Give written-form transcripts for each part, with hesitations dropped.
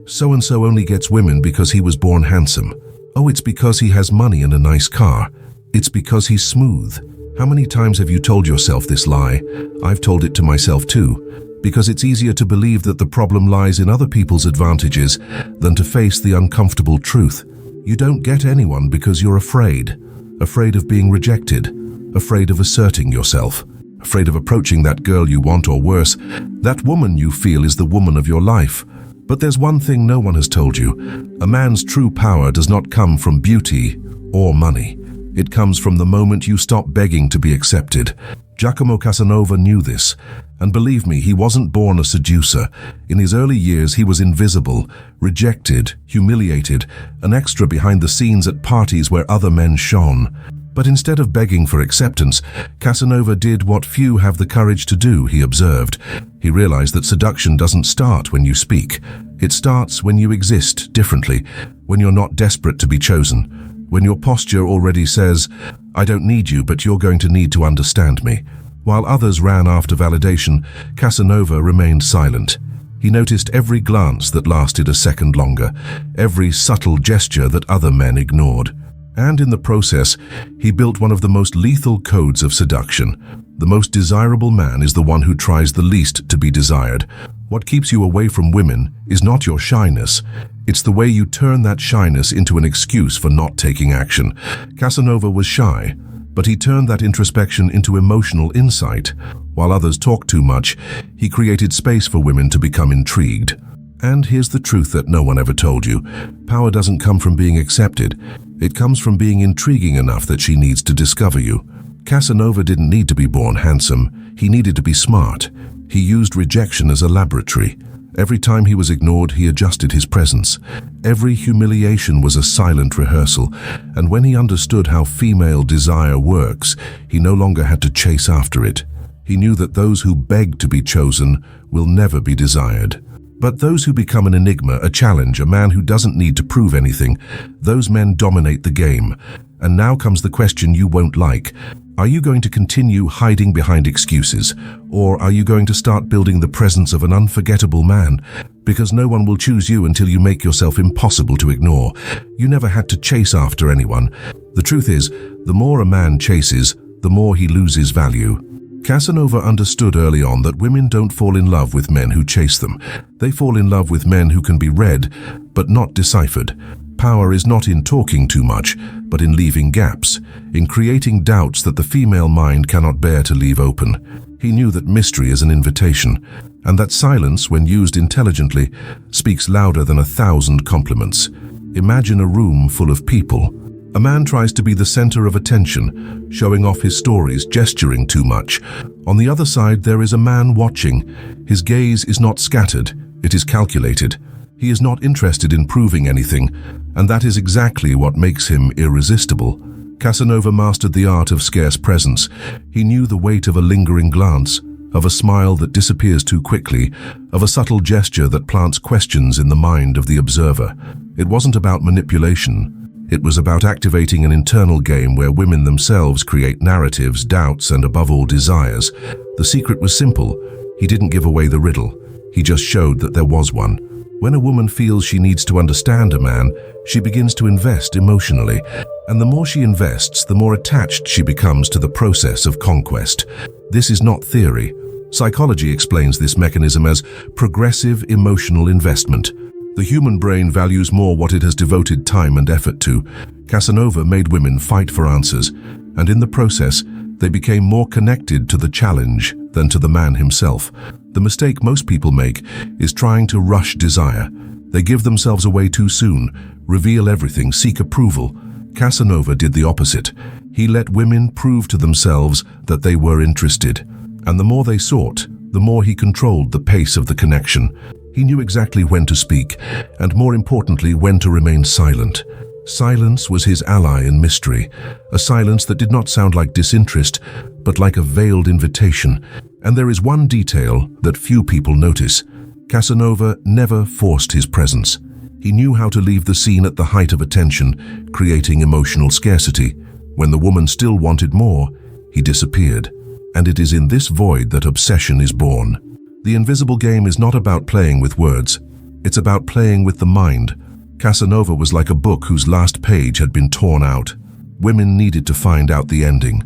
So-and-so only gets women because he was born handsome. Oh, it's because he has money and a nice car. It's because he's smooth. How many times have you told yourself this lie? I've told it to myself too, because it's easier to believe that the problem lies in other people's advantages than to face the uncomfortable truth. You don't get anyone because you're afraid. Afraid of being rejected. Afraid of asserting yourself. Afraid of approaching that girl you want, or worse, that woman you feel is the woman of your life. But there's one thing no one has told you. A man's true power does not come from beauty or money. It comes from the moment you stop begging to be accepted. Giacomo Casanova knew this, and believe me, he wasn't born a seducer. In his early years, he was invisible, rejected, humiliated, an extra behind the scenes at parties where other men shone. But instead of begging for acceptance, Casanova did what few have the courage to do, he observed. He realized that seduction doesn't start when you speak. It starts when you exist differently, when you're not desperate to be chosen, when your posture already says, "I don't need you, but you're going to need to understand me." While others ran after validation, Casanova remained silent. He noticed every glance that lasted a second longer, every subtle gesture that other men ignored. And in the process, he built one of the most lethal codes of seduction. The most desirable man is the one who tries the least to be desired. What keeps you away from women is not your shyness. It's the way you turn that shyness into an excuse for not taking action. Casanova was shy, but he turned that introspection into emotional insight. While others talked too much, he created space for women to become intrigued. And here's the truth that no one ever told you. Power doesn't come from being accepted. It comes from being intriguing enough that she needs to discover you. Casanova didn't need to be born handsome. He needed to be smart. He used rejection as a laboratory. Every time he was ignored, he adjusted his presence. Every humiliation was a silent rehearsal. And when he understood how female desire works, he no longer had to chase after it. He knew that those who beg to be chosen will never be desired. But those who become an enigma, a challenge, a man who doesn't need to prove anything, those men dominate the game. And now comes the question you won't like. Are you going to continue hiding behind excuses? Or are you going to start building the presence of an unforgettable man? Because no one will choose you until you make yourself impossible to ignore. You never had to chase after anyone. The truth is, the more a man chases, the more he loses value. Casanova understood early on that women don't fall in love with men who chase them. They fall in love with men who can be read, but not deciphered. Power is not in talking too much, but in leaving gaps, in creating doubts that the female mind cannot bear to leave open. He knew that mystery is an invitation, and that silence, when used intelligently, speaks louder than 1,000 compliments. Imagine a room full of people. A man tries to be the center of attention, showing off his stories, gesturing too much. On the other side, there is a man watching. His gaze is not scattered, it is calculated. He is not interested in proving anything, and that is exactly what makes him irresistible. Casanova mastered the art of scarce presence. He knew the weight of a lingering glance, of a smile that disappears too quickly, of a subtle gesture that plants questions in the mind of the observer. It wasn't about manipulation. It was about activating an internal game where women themselves create narratives, doubts, and above all, desires. The secret was simple. He didn't give away the riddle. He just showed that there was one. When a woman feels she needs to understand a man, she begins to invest emotionally. And the more she invests, the more attached she becomes to the process of conquest. This is not theory. Psychology explains this mechanism as progressive emotional investment. The human brain values more what it has devoted time and effort to. Casanova made women fight for answers, and in the process, they became more connected to the challenge than to the man himself. The mistake most people make is trying to rush desire. They give themselves away too soon, reveal everything, seek approval. Casanova did the opposite. He let women prove to themselves that they were interested. And the more they sought, the more he controlled the pace of the connection. He knew exactly when to speak, and more importantly, when to remain silent. Silence was his ally in mystery, a silence that did not sound like disinterest, but like a veiled invitation. And there is one detail that few people notice. Casanova never forced his presence. He knew how to leave the scene at the height of attention, creating emotional scarcity. When the woman still wanted more, he disappeared. And it is in this void that obsession is born. The invisible game is not about playing with words. It's about playing with the mind. Casanova was like a book whose last page had been torn out. Women needed to find out the ending,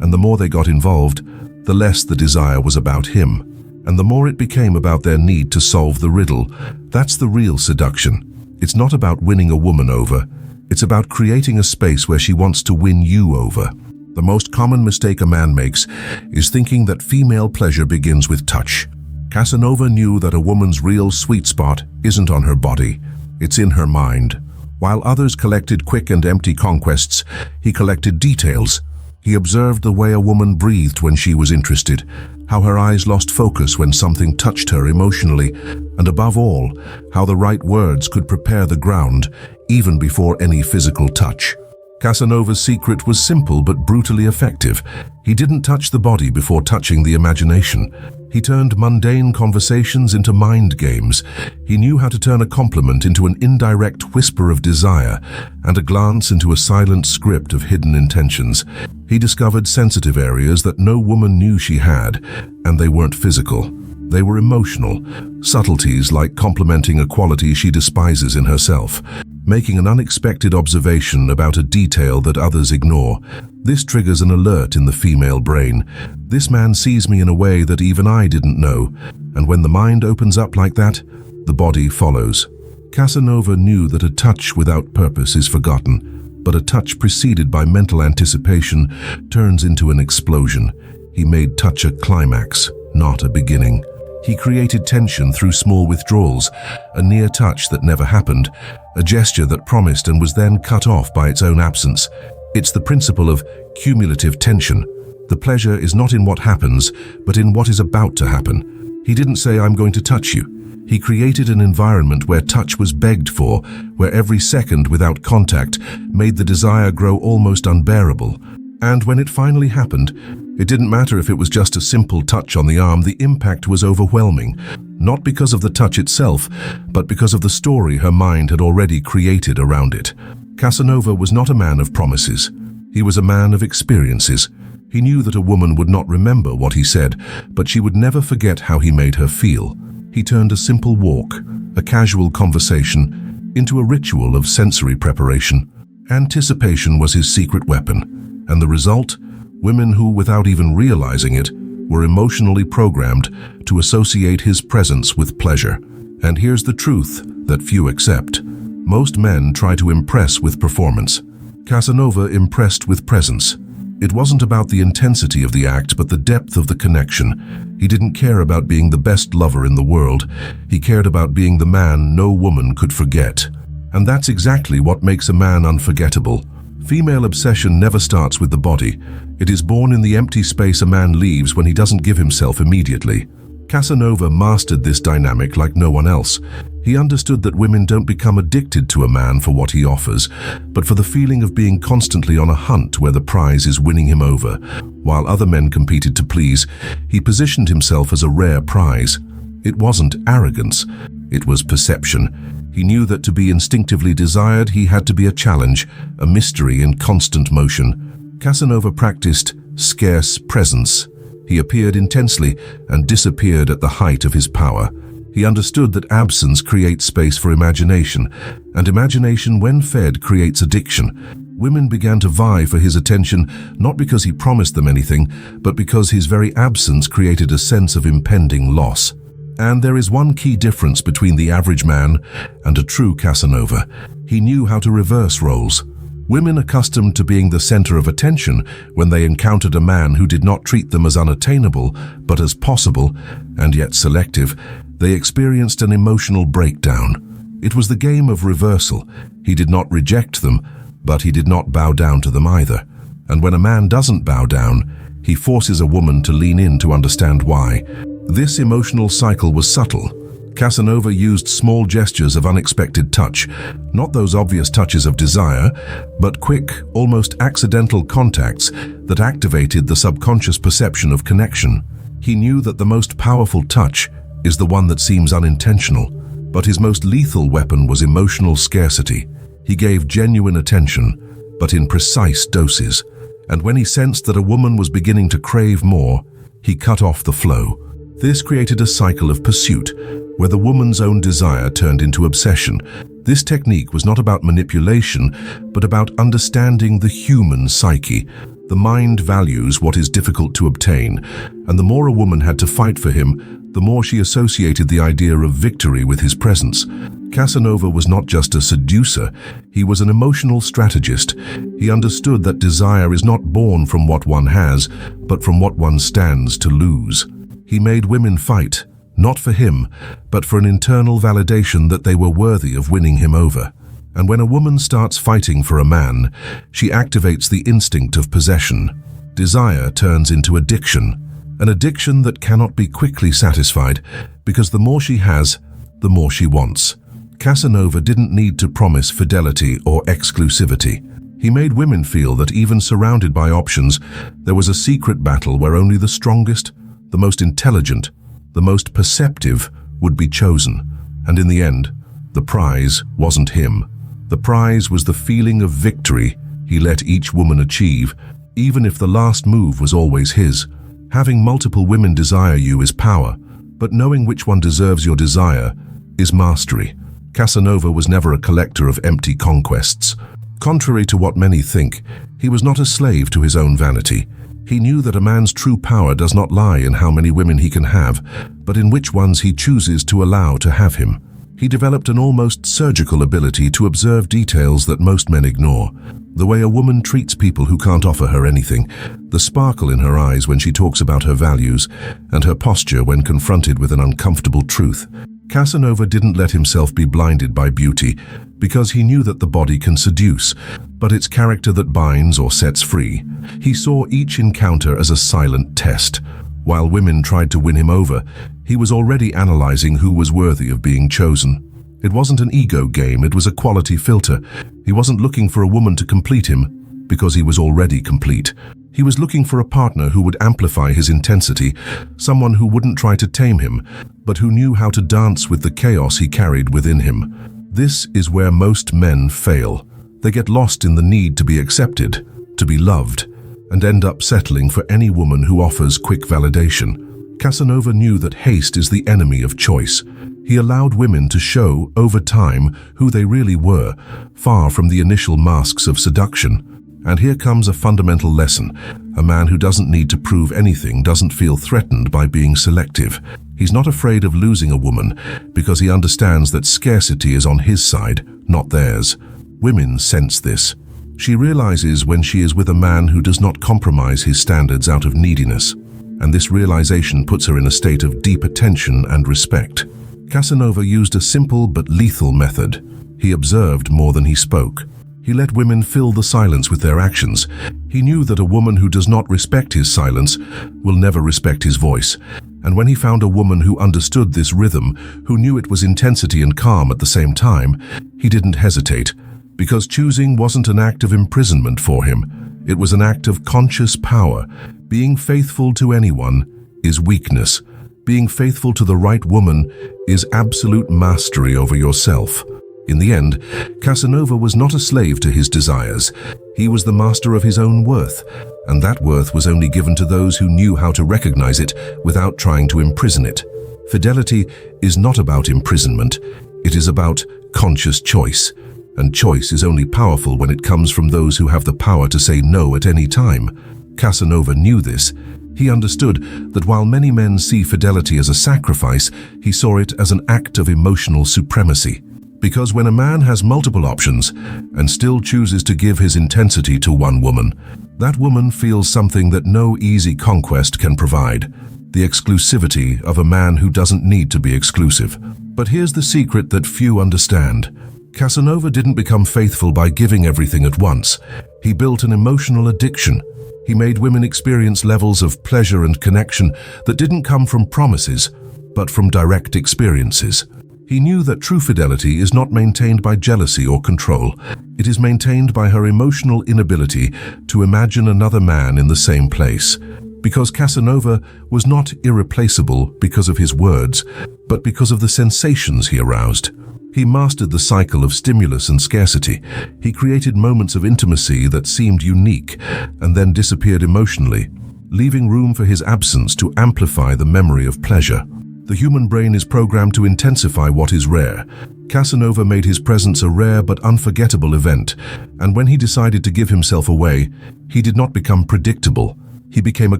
and the more they got involved, the less the desire was about him, and the more it became about their need to solve the riddle. That's the real seduction. It's not about winning a woman over. It's about creating a space where she wants to win you over. The most common mistake a man makes is thinking that female pleasure begins with touch. Casanova knew that a woman's real sweet spot isn't on her body, it's in her mind. While others collected quick and empty conquests, he collected details. He observed the way a woman breathed when she was interested, how her eyes lost focus when something touched her emotionally, and above all, how the right words could prepare the ground even before any physical touch. Casanova's secret was simple but brutally effective. He didn't touch the body before touching the imagination. He turned mundane conversations into mind games. He knew how to turn a compliment into an indirect whisper of desire, and a glance into a silent script of hidden intentions. He discovered sensitive areas that no woman knew she had, and they weren't physical. They were emotional, subtleties like complimenting a quality she despises in herself, making an unexpected observation about a detail that others ignore. This triggers an alert in the female brain. This man sees me in a way that even I didn't know, and when the mind opens up like that, the body follows. Casanova knew that a touch without purpose is forgotten, but a touch preceded by mental anticipation turns into an explosion. He made touch a climax, not a beginning. He created tension through small withdrawals, a near touch that never happened, a gesture that promised and was then cut off by its own absence. It's the principle of cumulative tension. The pleasure is not in what happens, but in what is about to happen. He didn't say, "I'm going to touch you." He created an environment where touch was begged for, where every second without contact made the desire grow almost unbearable. And when it finally happened, it didn't matter if it was just a simple touch on the arm, the impact was overwhelming. Not because of the touch itself, but because of the story her mind had already created around it. Casanova was not a man of promises. He was a man of experiences. He knew that a woman would not remember what he said, but she would never forget how he made her feel. He turned a simple walk, a casual conversation, into a ritual of sensory preparation. Anticipation was his secret weapon. And the result? Women who, without even realizing it, were emotionally programmed to associate his presence with pleasure. And here's the truth that few accept. Most men try to impress with performance. Casanova impressed with presence. It wasn't about the intensity of the act, but the depth of the connection. He didn't care about being the best lover in the world. He cared about being the man no woman could forget. And that's exactly what makes a man unforgettable. Female obsession never starts with the body. It is born in the empty space a man leaves when he doesn't give himself immediately. Casanova mastered this dynamic like no one else. He understood that women don't become addicted to a man for what he offers, but for the feeling of being constantly on a hunt where the prize is winning him over. While other men competed to please, he positioned himself as a rare prize. It wasn't arrogance, it was perception. He knew that to be instinctively desired, he had to be a challenge, a mystery in constant motion. Casanova practiced scarce presence. He appeared intensely and disappeared at the height of his power. He understood that absence creates space for imagination, and imagination, when fed, creates addiction. Women began to vie for his attention, not because he promised them anything, but because his very absence created a sense of impending loss. And there is one key difference between the average man and a true Casanova. He knew how to reverse roles. Women accustomed to being the center of attention, when they encountered a man who did not treat them as unattainable, but as possible, and yet selective, they experienced an emotional breakdown. It was the game of reversal. He did not reject them, but he did not bow down to them either. And when a man doesn't bow down, he forces a woman to lean in to understand why. This emotional cycle was subtle. Casanova used small gestures of unexpected touch, not those obvious touches of desire, but quick, almost accidental contacts that activated the subconscious perception of connection. He knew that the most powerful touch is the one that seems unintentional, but his most lethal weapon was emotional scarcity. He gave genuine attention, but in precise doses, and when he sensed that a woman was beginning to crave more, he cut off the flow. This created a cycle of pursuit, where the woman's own desire turned into obsession. This technique was not about manipulation, but about understanding the human psyche. The mind values what is difficult to obtain, and the more a woman had to fight for him, the more she associated the idea of victory with his presence. Casanova was not just a seducer, he was an emotional strategist. He understood that desire is not born from what one has, but from what one stands to lose. He made women fight, not for him, but for an internal validation that they were worthy of winning him over. And when a woman starts fighting for a man, she activates the instinct of possession. Desire turns into addiction, an addiction that cannot be quickly satisfied, because the more she has, the more she wants. Casanova didn't need to promise fidelity or exclusivity. He made women feel that even surrounded by options, there was a secret battle where only the strongest, the most intelligent, the most perceptive would be chosen. And in the end, the prize wasn't him. The prize was the feeling of victory he let each woman achieve, even if the last move was always his. Having multiple women desire you is power, but knowing which one deserves your desire is mastery. Casanova was never a collector of empty conquests. Contrary to what many think, he was not a slave to his own vanity. He knew that a man's true power does not lie in how many women he can have, but in which ones he chooses to allow to have him. He developed an almost surgical ability to observe details that most men ignore. The way a woman treats people who can't offer her anything, the sparkle in her eyes when she talks about her values, and her posture when confronted with an uncomfortable truth. Casanova didn't let himself be blinded by beauty, because he knew that the body can seduce, but it's character that binds or sets free. He saw each encounter as a silent test. While women tried to win him over, he was already analyzing who was worthy of being chosen. It wasn't an ego game, it was a quality filter. He wasn't looking for a woman to complete him, because he was already complete. He was looking for a partner who would amplify his intensity, someone who wouldn't try to tame him, but who knew how to dance with the chaos he carried within him. This is where most men fail. They get lost in the need to be accepted, to be loved, and end up settling for any woman who offers quick validation. Casanova knew that haste is the enemy of choice. He allowed women to show, over time, who they really were, far from the initial masks of seduction. And here comes a fundamental lesson. A man who doesn't need to prove anything doesn't feel threatened by being selective. He's not afraid of losing a woman because he understands that scarcity is on his side, not theirs. Women sense this. She realizes when she is with a man who does not compromise his standards out of neediness, and this realization puts her in a state of deep attention and respect. Casanova used a simple but lethal method. He observed more than he spoke. He let women fill the silence with their actions. He knew that a woman who does not respect his silence will never respect his voice. And when he found a woman who understood this rhythm, who knew it was intensity and calm at the same time, he didn't hesitate. Because choosing wasn't an act of imprisonment for him. It was an act of conscious power. Being faithful to anyone is weakness. Being faithful to the right woman is absolute mastery over yourself. In the end, Casanova was not a slave to his desires. He was the master of his own worth, and that worth was only given to those who knew how to recognize it without trying to imprison it. Fidelity is not about imprisonment. It is about conscious choice. And choice is only powerful when it comes from those who have the power to say no at any time. Casanova knew this. He understood that while many men see fidelity as a sacrifice, he saw it as an act of emotional supremacy. Because when a man has multiple options and still chooses to give his intensity to one woman, that woman feels something that no easy conquest can provide: the exclusivity of a man who doesn't need to be exclusive. But here's the secret that few understand. Casanova didn't become faithful by giving everything at once. He built an emotional addiction. He made women experience levels of pleasure and connection that didn't come from promises, but from direct experiences. He knew that true fidelity is not maintained by jealousy or control. It is maintained by her emotional inability to imagine another man in the same place. Because Casanova was not irreplaceable because of his words, but because of the sensations he aroused. He mastered the cycle of stimulus and scarcity. He created moments of intimacy that seemed unique and then disappeared emotionally. leaving room for his absence to amplify the memory of pleasure. The human brain is programmed to intensify what is rare. Casanova made his presence a rare but unforgettable event, and when he decided to give himself away, he did not become predictable. He became a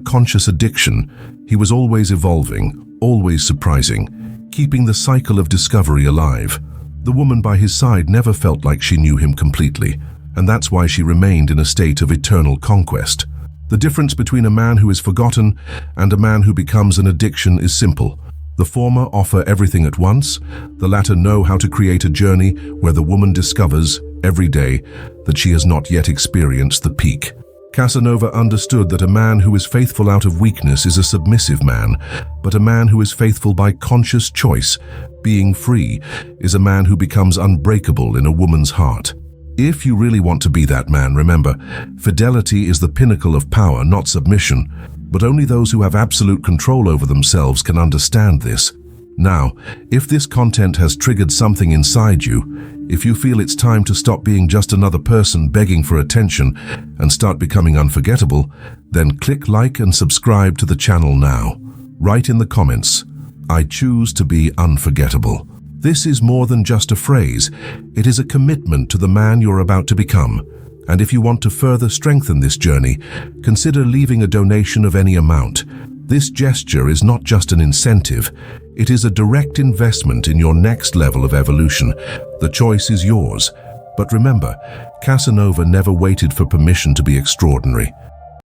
conscious addiction. He was always evolving, always surprising, keeping the cycle of discovery alive. The woman by his side never felt like she knew him completely, and that's why she remained in a state of eternal conquest. The difference between a man who is forgotten and a man who becomes an addiction is simple. The former offer everything at once, the latter know how to create a journey where the woman discovers, every day, that she has not yet experienced the peak. Casanova understood that a man who is faithful out of weakness is a submissive man, but a man who is faithful by conscious choice, being free, is a man who becomes unbreakable in a woman's heart. If you really want to be that man, remember, fidelity is the pinnacle of power, not submission. But only those who have absolute control over themselves can understand this. Now, if this content has triggered something inside you, if you feel it's time to stop being just another person begging for attention and start becoming unforgettable, then click like and subscribe to the channel now. Write in the comments, "I choose to be unforgettable." This is more than just a phrase. It is a commitment to the man you're about to become. And if you want to further strengthen this journey, consider leaving a donation of any amount. This gesture is not just an incentive, it is a direct investment in your next level of evolution. The choice is yours. But remember, Casanova never waited for permission to be extraordinary.